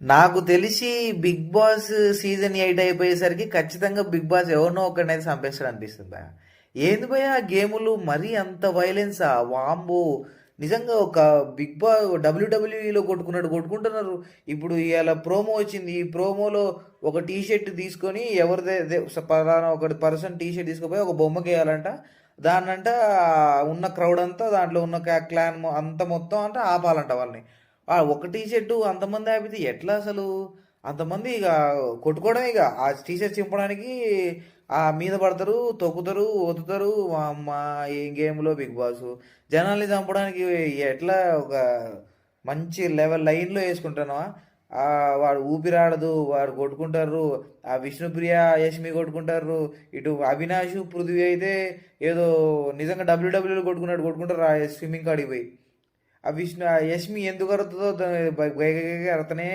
నాకు తెలిసి big boss season 8 అయిపోయేసరికి ఖచ్చితంగా బిగ్ బాస్ ఎవరినో ఒకరినైతే చంపేస్తాడు అనిపిస్తుంది. ఏంది భయ ఆ గేములు మరీ అంత వైలెన్సా వాంబో. నిజంగా ఒక బిగ్ బాస్ డబ్ల్యూడబ్ల్యూఈలో కొట్టుకున్నాడు కొట్టుకుంటున్నారు. ఇప్పుడు ఇవాళ ప్రోమో వచ్చింది. ఈ ప్రోమోలో ఒక టీ షర్ట్ తీసుకొని ఎవరిదే పలానా ఒక పర్సన్ టీ షర్ట్ తీసుకుపోయి ఒక బొమ్మకి వేయాలంట. దాన్నంట ఉన్న క్రౌడ్ అంతా దాంట్లో ఉన్న క్లాన్ అంత మొత్తం అంటే ఆపాలంట వాళ్ళని. ఒక టీ షర్టు అంతమంది ఆపితే ఎట్లా అసలు? అంతమంది ఇక కొట్టుకోవడం, ఇక ఆ టీ షర్ట్ చింపడానికి ఆ మీద పడతారు, తొక్కుతారు, ఒత్తుతారు. అమ్మ ఏం గేమ్లో బిగ్ బాస్ జనాల్ని చంపడానికి ఎట్లా ఒక మంచి లైన్లో వేసుకుంటాను. వాడు ఊపిరాడదు, వాడు కొట్టుకుంటారు. ఆ విష్ణుప్రియ యష్మి కొట్టుకుంటారు. ఇటు అవినాష్ పృథ్వీ అయితే ఏదో నిజంగా డబ్ల్యూడబ్ల్యూలో కొట్టుకుంటారు ఆ స్విమ్మింగ్ కాడికి పోయి. ఆ యష్మి ఎందుకు అరుతుందో అరుతనే